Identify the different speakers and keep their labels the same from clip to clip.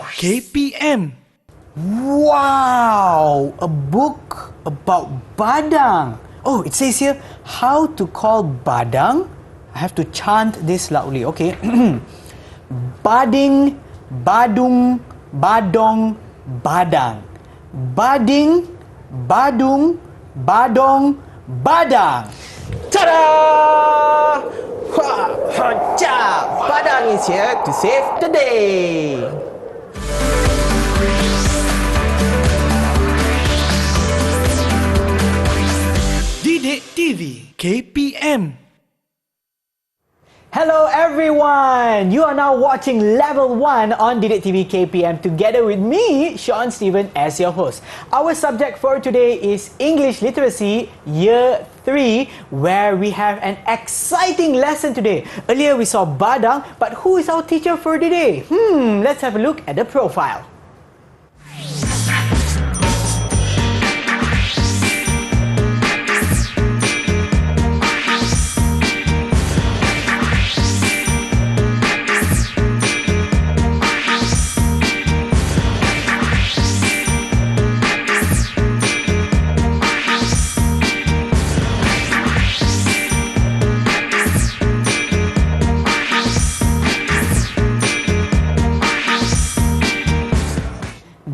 Speaker 1: KPM.
Speaker 2: Wow! A book about Badang. Oh, it says here, how to call Badang. I have to chant this loudly, okay? Bading, Badung, Badong, Badang. Bading, Badung, Badong, Badang.
Speaker 3: Ta-da! Badang is here to save the day.
Speaker 1: Didik TV KPM.
Speaker 2: Hello everyone! You are now watching Level 1 on Didik TV KPM together with me, Sean Stephen, as your host. Our subject for today is English Literacy Year 3, where we have an exciting lesson today. Earlier we saw Badang, but who is our teacher for today? Let's have a look at the profile.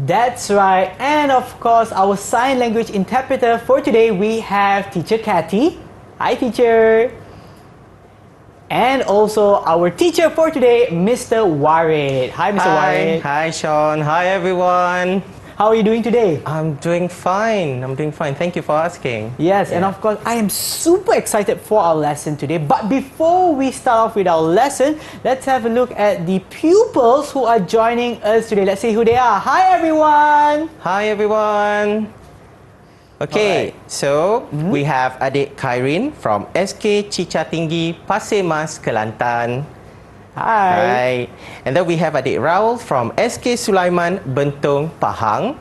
Speaker 2: That's right, and of course our sign language interpreter for today we have Teacher Cathy. Hi teacher. And also our teacher for today, Mr. Warid. Hi Mr. Warid.
Speaker 3: Hi Sean. Hi everyone.
Speaker 2: How are you doing today?
Speaker 3: I'm doing fine. Thank you for asking.
Speaker 2: Yes, and of course I am super excited for our lesson today. But before we start off with our lesson, let's have a look at the pupils who are joining us today. Let's see who they are. Hi everyone.
Speaker 3: Hi everyone. Okay, so we have adik Kairin from SK Cica Tinggi, Pasir Mas, Kelantan.
Speaker 2: Hi.
Speaker 3: And then we have adik Raul from SK Sulaiman, Bentong, Pahang.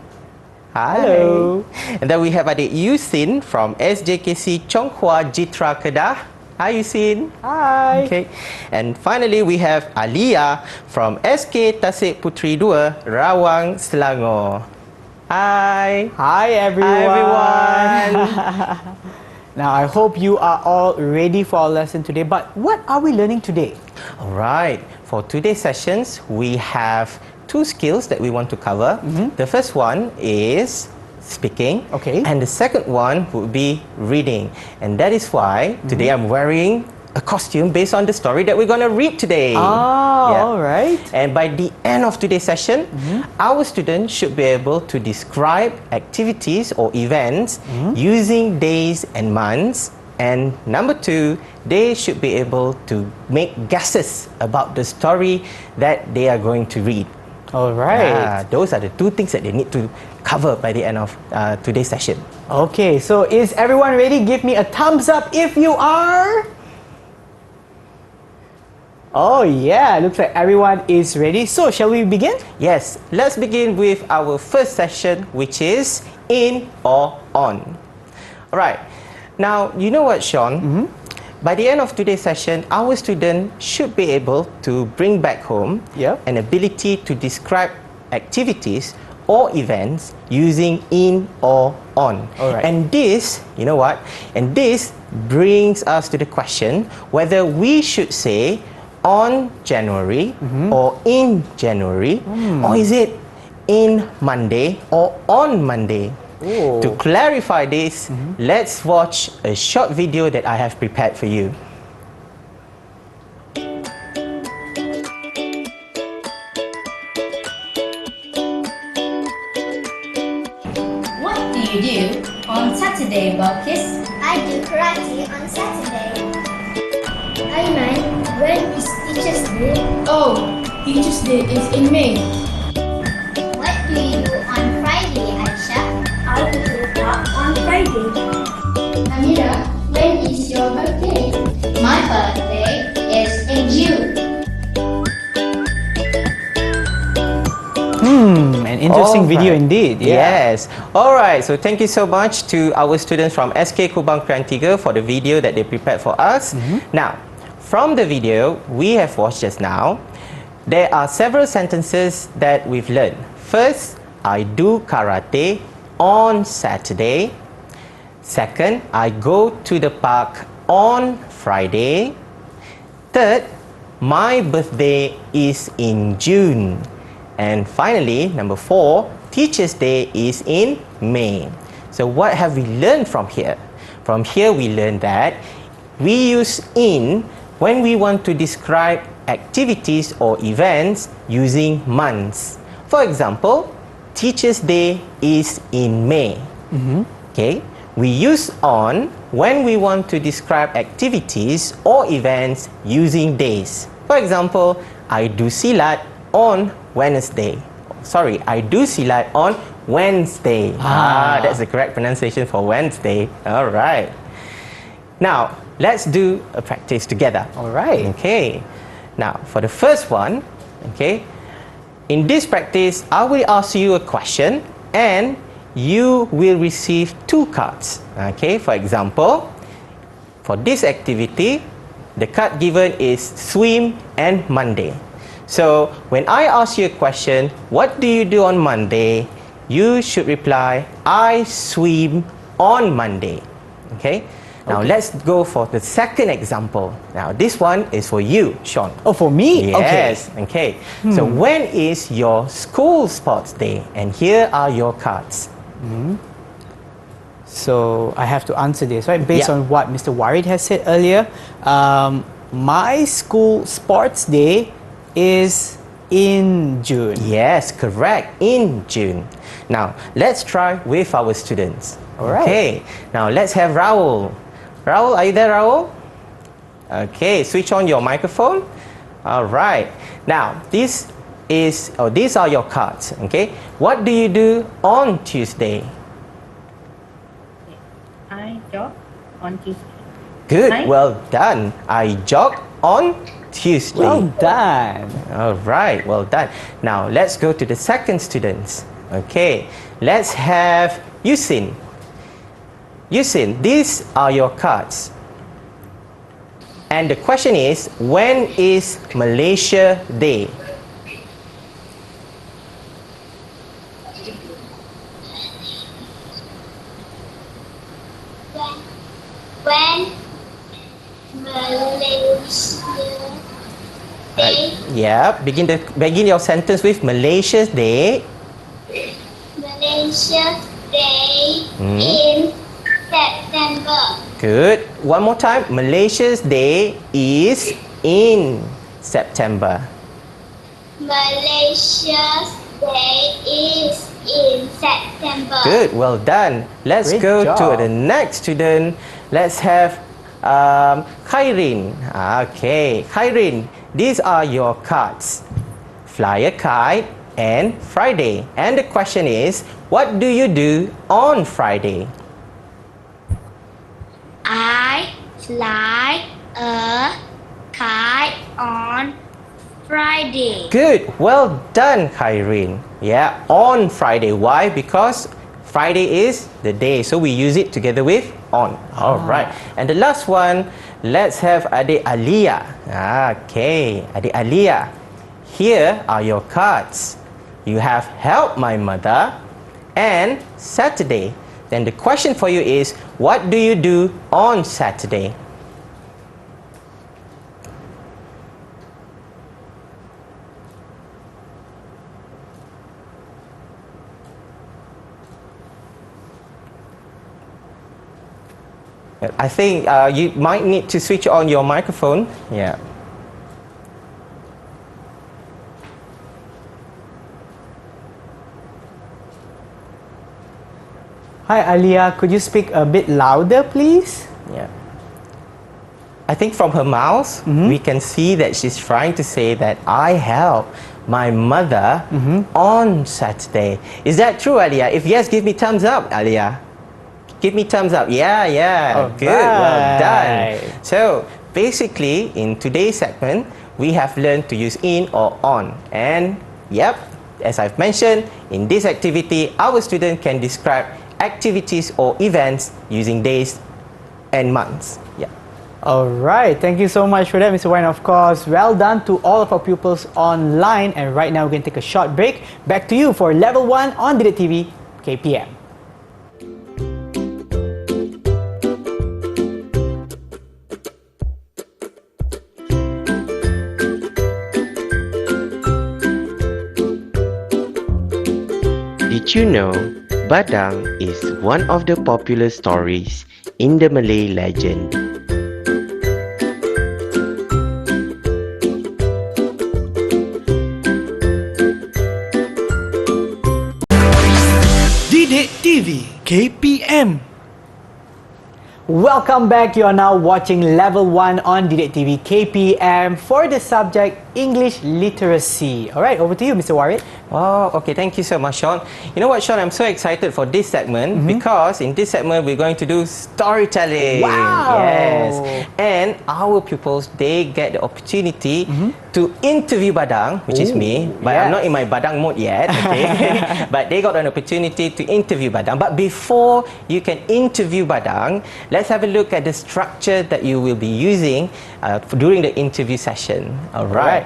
Speaker 3: Hi.
Speaker 2: Hello.
Speaker 3: And then we have adik Yusin from SJKC Chonghua, Jitra, Kedah. Hi Yusin.
Speaker 2: Hi.
Speaker 3: Okay. And finally we have Alia from SK Tasik Puteri 2, Rawang, Selangor. Hi.
Speaker 2: Hi everyone.
Speaker 3: Hi everyone.
Speaker 2: Now I hope you are all ready for our lesson today. But what are we learning today?
Speaker 3: Alright, for today's sessions, we have two skills that we want to cover. The first one is speaking, and the second one would be reading. And that is why today I'm wearing a costume based on the story that we're going to read today.
Speaker 2: Alright.
Speaker 3: And by the end of today's session, our students should be able to describe activities or events using days and months. And number two, they should be able to make guesses about the story that they are going to read.
Speaker 2: Alright.
Speaker 3: Those are the two things that they need to cover by the end of today's session.
Speaker 2: Okay, so is everyone ready? Give me a thumbs up if you are. Oh yeah, looks like everyone is ready. So shall we begin?
Speaker 3: Yes, let's begin with our first session, which is in or on. Alright. Now, you know what, Sean? By the end of today's session, our student should be able to bring back home an ability to describe activities or events using in or on. And this, you know what? And this brings us to the question whether we should say on January or in January, or is it in Monday or on Monday? To clarify this, let's watch a short video that I have prepared for you.
Speaker 4: What do you do on Saturday, Balkis?
Speaker 5: I do karate on Saturday. Aiman, when is Teacher's Day?
Speaker 4: Oh, Teacher's Day is in May.
Speaker 5: What do you do on Friday, Aisha? I will do that on Friday.
Speaker 4: Aminah, when is your birthday?
Speaker 5: My birthday is in June.
Speaker 2: An interesting video indeed.
Speaker 3: Yes. Alright, so thank you so much to our students from SK Kubang Krian 3 for the video that they prepared for us. Now, from the video we have watched just now, there are several sentences that we've learned. First, I do karate on Saturday. Second, I go to the park on Friday. Third, my birthday is in June. And finally, number 4, Teacher's Day is in May. So what have we learned from here? From here we learned that we use in when we want to describe activities or events using months. For example, Teacher's Day is in May. Okay? We use on when we want to describe activities or events using days. For example, I do silat on Wednesday. Sorry, I do silat on Wednesday. That's the correct pronunciation for Wednesday. All right. Now, let's do a practice together.
Speaker 2: All right.
Speaker 3: Okay. Now, for the first one, okay, in this practice, I will ask you a question and you will receive 2 cards. Okay, for example, for this activity, the card given is swim and Monday. So, when I ask you a question, what do you do on Monday? You should reply, I swim on Monday. Okay? Now, let's go for the second example. Now, this one is for you, Sean.
Speaker 2: Oh, for me?
Speaker 3: Yes. Okay. So, when is your school sports day? And here are your cards.
Speaker 2: So I have to answer this, right? Based
Speaker 3: Yeah.
Speaker 2: on what Mr. Warid has said earlier. My school sports day is in June.
Speaker 3: Yes, correct. In June. Now, let's try with our students.
Speaker 2: Alright.
Speaker 3: Okay. Now, let's have Raul. Raul, are you there, Raul? Okay, switch on your microphone. All right. Now, these are your cards. Okay. What do you do on Tuesday?
Speaker 6: I jog on Tuesday.
Speaker 3: Good.
Speaker 6: Hi.
Speaker 3: Well done. I jog on Tuesday.
Speaker 2: Well done.
Speaker 3: All right, well done. Now let's go to the second students. Okay, let's have Yusin. Yusin, these are your cards. And the question is, when is Malaysia Day?
Speaker 5: When Malaysia Day,
Speaker 3: Yeah, begin your sentence with Malaysia's Day.
Speaker 5: Malaysia Day in September.
Speaker 3: Good. One more time. Malaysia's Day is in September.
Speaker 5: Malaysia's Day is in September.
Speaker 3: Good. Well done. Let's
Speaker 2: Great
Speaker 3: go to
Speaker 2: job.
Speaker 3: the next student. Let's have Khairin. Okay, Khairin. These are your cards. Fly a kite and Friday. And the question is, what do you do on Friday?
Speaker 5: I fly a kite on Friday.
Speaker 3: Good. Well done, Khairin. Yeah, on Friday. Why? Because Friday is the day, so we use it together with on. All right. And the last one, let's have Adik Alia. Okay, Adik Alia. Here are your cards. You have help my mother and Saturday. Then the question for you is, what do you do on Saturday? I think you might need to switch on your microphone. Yeah.
Speaker 2: Hi, Alia. Could you speak a bit louder, please?
Speaker 3: Yeah. I think from her mouth, we can see that she's trying to say that I help my mother on Saturday. Is that true, Alia? If yes, give me thumbs up, Alia. Give me thumbs up. Yeah, yeah.
Speaker 2: All
Speaker 3: Good. Well done.
Speaker 2: right.
Speaker 3: So, basically, in today's segment, we have learned to use in or on. And, yep, as I've mentioned, in this activity, our student can describe activities or events using days and months. Yeah.
Speaker 2: Alright, thank you so much for that, Mr. Wine. Of course, well done to all of our pupils online. And right now, we're going to take a short break. Back to you for Level 1 on Didik TV KPM.
Speaker 7: Did you know Badang is one of the popular stories in the Malay legend?
Speaker 1: Didik TV KPM.
Speaker 2: Welcome back. You are now watching Level 1 on Didik TV KPM for the subject English Literacy. Alright, over to you, Mr. Warid.
Speaker 3: Oh, okay. Thank you so much, Sean. You know what, Sean? I'm so excited for this segment because in this segment, we're going to do storytelling.
Speaker 2: Wow!
Speaker 3: Yes. And our pupils, they get the opportunity to interview Badang, which is me. But I'm not in my Badang mode yet, okay? But they got an opportunity to interview Badang. But before you can interview Badang, let's have a look at the structure that you will be using during the interview session. Alright.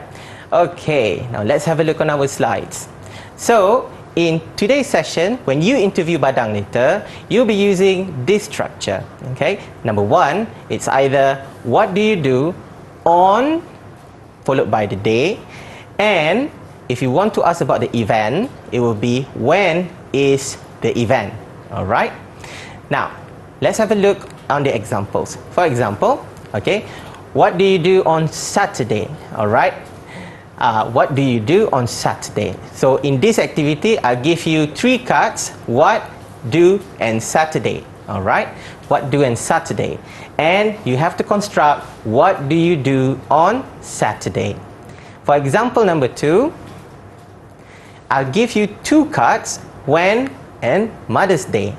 Speaker 3: Okay, now let's have a look on our slides. So, in today's session, when you interview Badang later, you'll be using this structure. Okay, number one, it's either what do you do on, followed by the day, and if you want to ask about the event, it will be when is the event. Alright, now let's have a look on the examples. For example, okay, what do you do on Saturday? Alright. What do you do on Saturday? So in this activity, I'll give you 3 cards: what, do, and Saturday. Alright? What, do, and Saturday. And you have to construct what do you do on Saturday. For example number 2, I'll give you 2 cards: when and Mother's Day.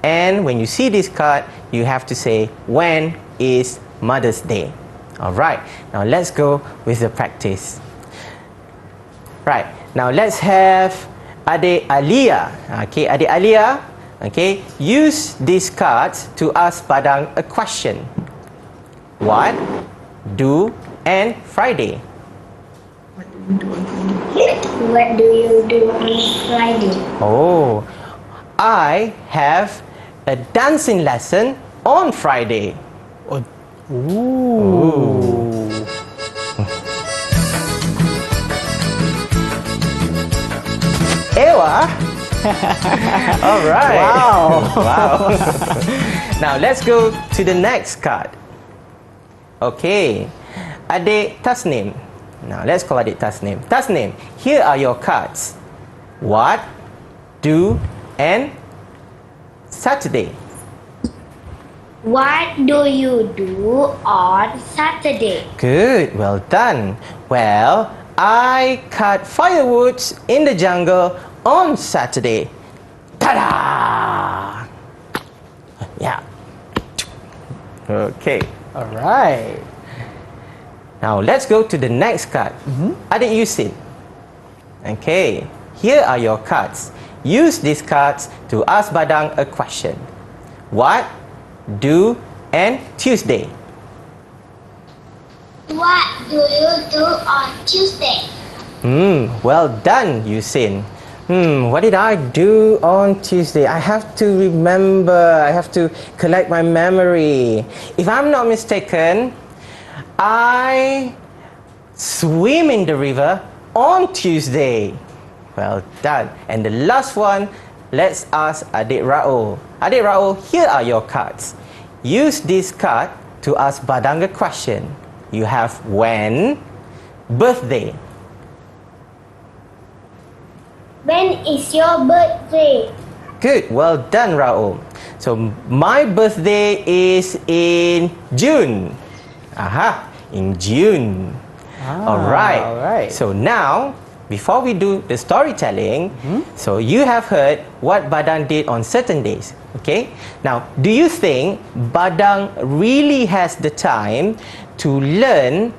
Speaker 3: And when you see this card, you have to say when is Mother's Day. Alright, now let's go with the practice. Right, now let's have Adik Alia. Okay, Adik Alia, okay, use these cards to ask Badang a question. What, do, and Friday.
Speaker 5: What do you do on Friday?
Speaker 3: Oh, I have a dancing lesson on Friday.
Speaker 2: Ooh.
Speaker 3: Ewa. All right.
Speaker 2: Wow.
Speaker 3: Wow. Now let's go to the next card. Okay, Adik Tasnim. Now let's call Adik Tasnim. Tasnim, here are your cards. What, do, and Saturday.
Speaker 5: What do you do on Saturday?
Speaker 3: Good, well done. Well, I cut firewoods in the jungle on Saturday. Ta-da! Yeah. Okay.
Speaker 2: Alright.
Speaker 3: Now let's go to the next card. Adik Yusin. Okay, here are your cards. Use these cards to ask Badang a question. What, do, and Tuesday.
Speaker 5: What do you do on Tuesday?
Speaker 3: Well done, Yusin. What did I do on Tuesday? I have to remember. I have to collect my memory. If I'm not mistaken, I swim in the river on Tuesday. Well done. And the last one, let's ask Adik Raul. Adik Raul, here are your cards. Use this card to ask Badang a question. You have when, birthday.
Speaker 5: When is your birthday?
Speaker 3: Good, well done, Raul. So my birthday is in June. Aha, in June. Alright. So now, before we do the storytelling, so you have heard what Badang did on certain days. Okay? Now, do you think Badang really has the time to learn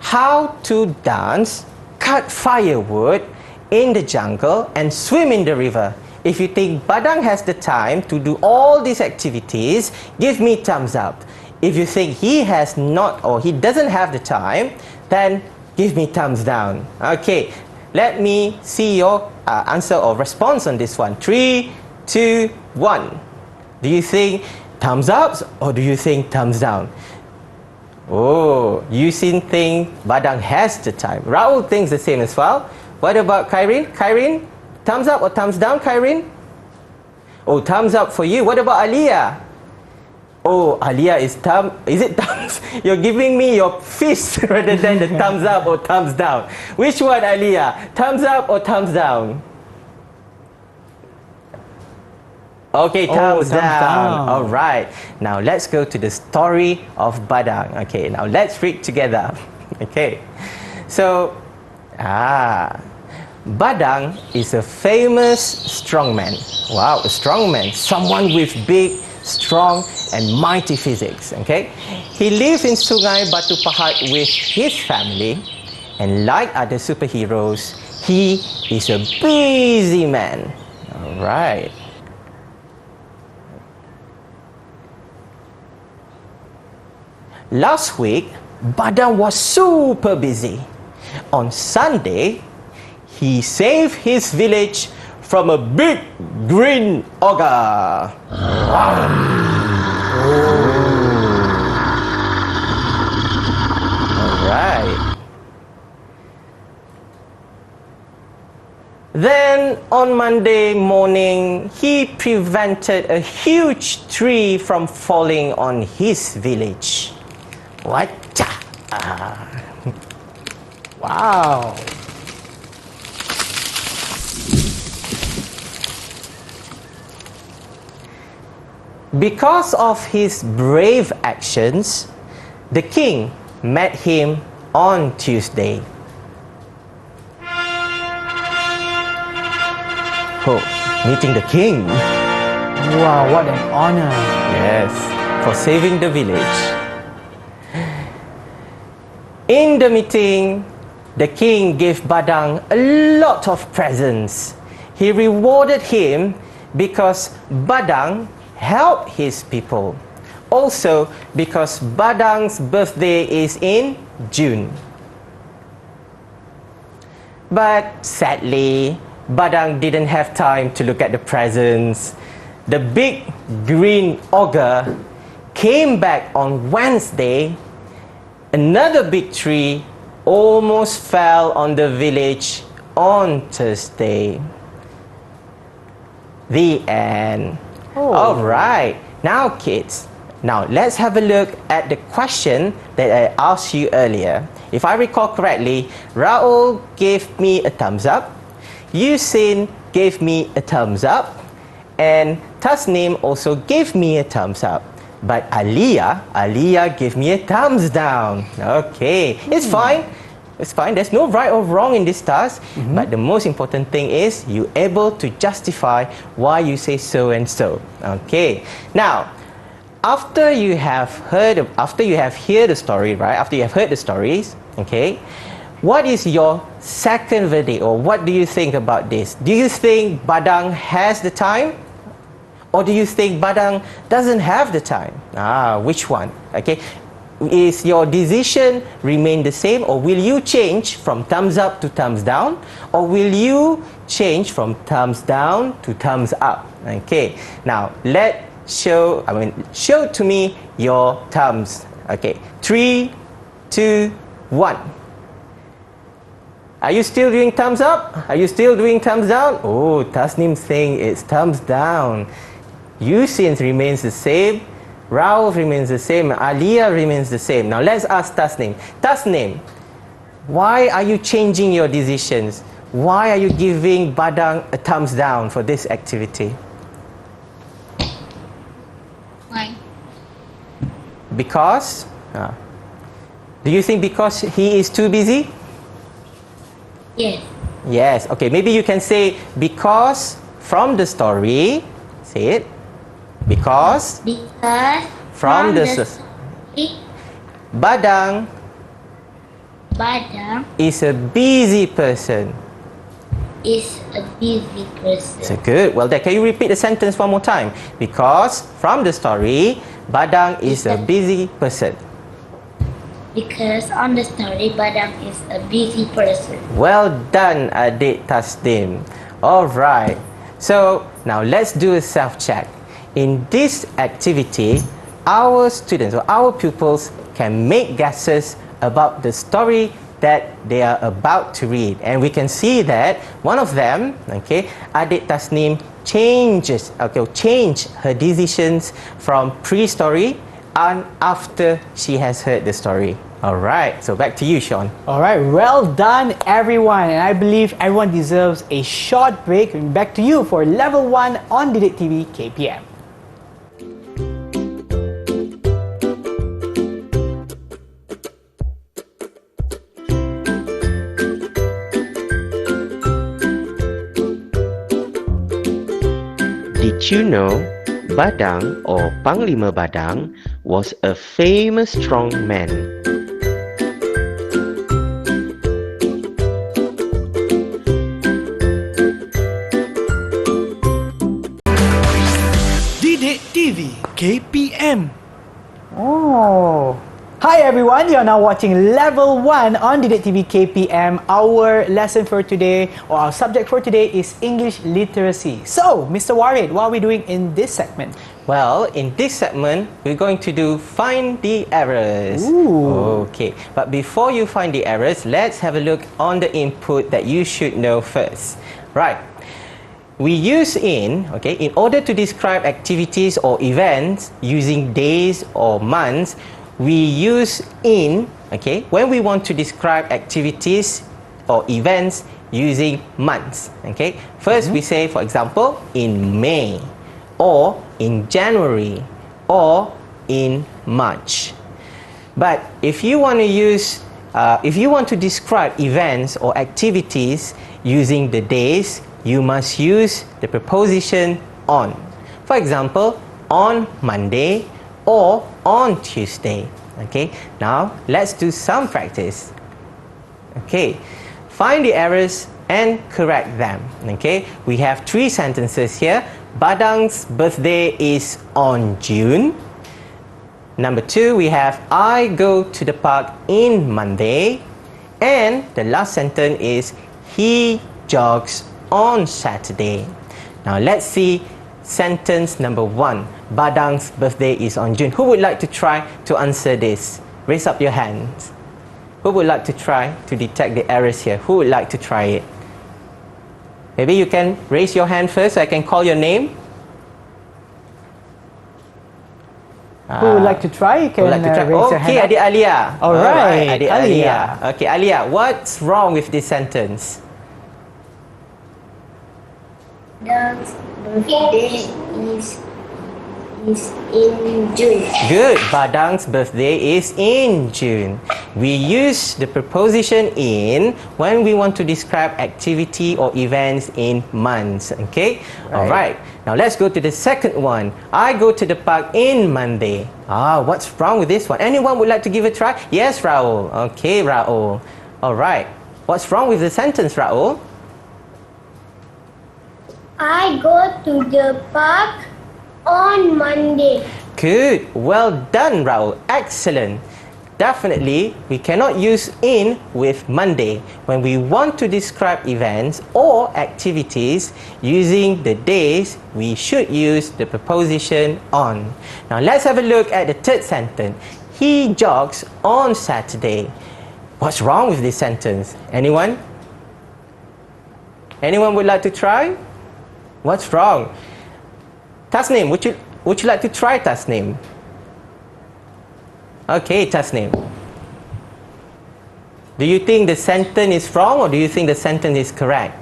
Speaker 3: how to dance, cut firewood in the jungle, and swim in the river? If you think Badang has the time to do all these activities, give me thumbs up. If you think he has not or he doesn't have the time, then give me thumbs down. Okay, let me see your answer or response on this one. 3, 2, 1. Do you think thumbs up or do you think thumbs down? Oh, Yusin think Badang has the time. Raul thinks the same as well. What about Kairin? Kairin, thumbs up or thumbs down, Kairin? Oh, thumbs up for you. What about Alia? Oh, Alia is it thumbs? You're giving me your fist rather than the thumbs up or thumbs down. Which one, Alia? Thumbs up or thumbs down? Okay, thumbs down. All right. Now let's go to the story of Badang. Okay, now let's read together. Okay. So, Badang is a famous strongman. Wow, a strongman. Someone with big, strong and mighty physics. Okay. He lives in Sungai Batu Pahat with his family. And like other superheroes, he is a busy man. All right. Last week, Badang was super busy. On Sunday, he saved his village from a big green ogre. Alright. Then on Monday morning, he prevented a huge tree from falling on his village. Wacha!
Speaker 2: Wow.
Speaker 3: Because of his brave actions, the king met him on Tuesday. Oh, meeting the king.
Speaker 2: Wow, what an honor.
Speaker 3: Yes, for saving the village. In the meeting, the king gave Badang a lot of presents. He rewarded him because Badang helped his people. Also because Badang's birthday is in June. But sadly, Badang didn't have time to look at the presents. The big green ogre came back on Wednesday. Another big tree almost fell on the village on Thursday. The end. All right. Now, kids, now let's have a look at the question that I asked you earlier. If I recall correctly, Raul gave me a thumbs up, Yusin gave me a thumbs up, and Tasnim also gave me a thumbs up. But Alia gave me a thumbs down. Okay, it's fine. It's fine. There's no right or wrong in this task. But the most important thing is you're able to justify why you say so and so. Okay. Now, after you have heard the story, right? After you have heard the stories, okay, what is your second verdict, or what do you think about this? Do you think Badang has the time? Or do you think Badang doesn't have the time? Which one? Okay. Is your decision remain the same, or will you change from thumbs up to thumbs down, or will you change from thumbs down to thumbs up? Okay. Now show to me your thumbs. Okay. 3, 2, 1. Are you still doing thumbs up? Are you still doing thumbs down? Oh, Tasnim saying it's thumbs down. Yusin remains the same. Raul remains the same. Alia remains the same. Now let's ask Tasnim. Tasnim, why are you changing your decisions? Why are you giving Badang a thumbs down for this activity?
Speaker 5: Why?
Speaker 3: Because? Do you think because he is too busy?
Speaker 5: Yes.
Speaker 3: Yes. Okay, maybe you can say because from the story. Say it. Because from the
Speaker 5: story,
Speaker 3: Badang
Speaker 5: Badang
Speaker 3: is a busy person.
Speaker 5: is a busy person.
Speaker 3: So good. Well, then, can you repeat the sentence one more time? Because from the story, Badang is a busy person.
Speaker 5: Because on the story, Badang is a busy person.
Speaker 3: Well done, Adik Tasnim. All right. So now let's do a self-check. In this activity, our students or our pupils can make guesses about the story that they are about to read, and we can see that one of them, okay, Adik Tasnim changed her decisions from pre-story and after she has heard the story. All right, so back to you, Sean.
Speaker 2: All right, well done, everyone. And I believe everyone deserves a short break. And back to you for Level 1 on Didik TV KPM.
Speaker 7: Did you know Badang or Panglima Badang was a famous strong man?
Speaker 1: Didik TV KPM.
Speaker 2: Oh. Hi everyone, you are now watching Level 1 on Didik TV KPM. Our lesson for today, or our subject for today, is English literacy. So, Mr. Warid, what are we doing in this segment?
Speaker 3: Well, in this segment, we're going to do Find the Errors.
Speaker 2: Ooh.
Speaker 3: Okay, but before you find the errors, let's have a look on the input that you should know first. Right. We use in order to describe activities or events using days or months, we use in, when we want to describe activities or events using months, First, we say, for example, in May, or in January, or in March. But if you want to use, if you want to describe events or activities using the days, you must use the preposition on. For example, on Monday, or on Tuesday. Now let's do some practice. Find the errors and correct them. We have 3 sentences here. Badang's birthday is on June. Number 2, we have I go to the park in Monday. And the last sentence is he jogs on Saturday. Now let's see sentence number 1. Badang's birthday is on June. Who would like to try to answer this? Raise up your hands. Who would like to try to detect the errors here? Who would like to try it? Maybe you can raise your hand first so I can call your name.
Speaker 2: Who would like to try? You can raise your hand.
Speaker 3: Okay, Adik Alia.
Speaker 2: All right,
Speaker 3: Adik
Speaker 2: Alia.
Speaker 3: Alia. Okay, Alia, what's wrong with this sentence?
Speaker 5: Badang's birthday is in June.
Speaker 3: Good. Badang's birthday is in June. We use the preposition in when we want to describe activity or events in months. All right. Now let's go to the second one. I go to the park in Monday. What's wrong with this one? Anyone would like to give a try? Yes, Raul. Okay, Raul. All right. What's wrong with the sentence, Raul?
Speaker 5: I go to the park on Monday.
Speaker 3: Good. Well done, Raul. Excellent. Definitely, we cannot use in with Monday when we want to describe events or activities using the days. We should use the preposition on. Now let's have a look at the third sentence. He jogs on Saturday. What's wrong with this sentence? Anyone? Anyone would like to try? What's wrong? Tasnim, would you like to try, Tasnim? Okay, Tasnim. Do you think the sentence is wrong or do you think the sentence is correct?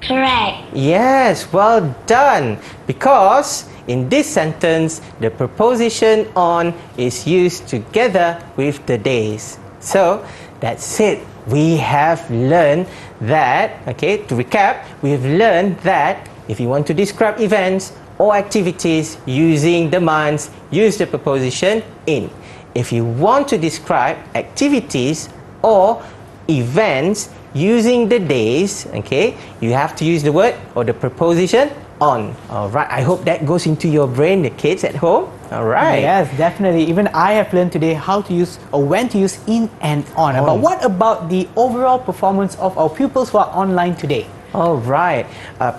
Speaker 5: Correct.
Speaker 3: Yes, well done. Because in this sentence, the preposition on is used together with the days. So, that's it. We have learned that, to recap, we've learned that if you want to describe events or activities using the months, use the preposition in. If you want to describe activities or events using the days, okay, you have to use the word or the preposition on. Alright, I hope that goes into your brain, the kids at home. Alright.
Speaker 2: Yes, definitely. Even I have learned today how to use or when to use in and on. But what about the overall performance of our pupils who are online today?
Speaker 3: All right.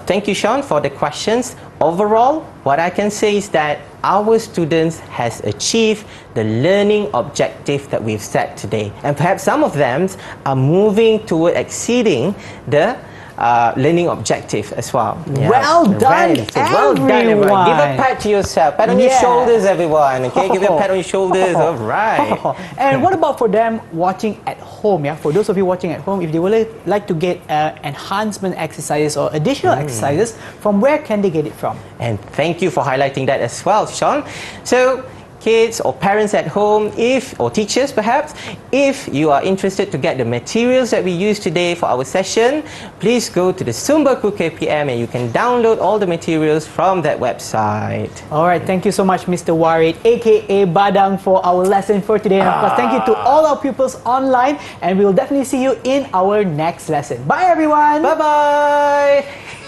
Speaker 3: Thank you, Sean, for the questions. Overall, what I can say is that our students has achieved the learning objective that we've set today. And perhaps some of them are moving toward exceeding the learning objective as well.
Speaker 2: Well done,
Speaker 3: Right. So well done, everyone. Give a
Speaker 2: everyone.
Speaker 3: pat to yourself. Pat on your
Speaker 2: Yes.
Speaker 3: shoulders, everyone. Okay, give a pat on your shoulders. All right.
Speaker 2: And what about for them watching at home? Yeah, for those of you watching at home, if they would like to get enhancement exercises or additional exercises, from where can they get it from?
Speaker 3: And thank you for highlighting that as well, Sean. So, kids or parents at home, or teachers perhaps, if you are interested to get the materials that we use today for our session, please go to the Sumberku KPM and you can download all the materials from that website.
Speaker 2: All right, thank you so much, Mr. Warid, aka Badang, for our lesson for today. And of course, thank you to all our pupils online, and we will definitely see you in our next lesson. Bye, everyone.
Speaker 3: Bye-bye!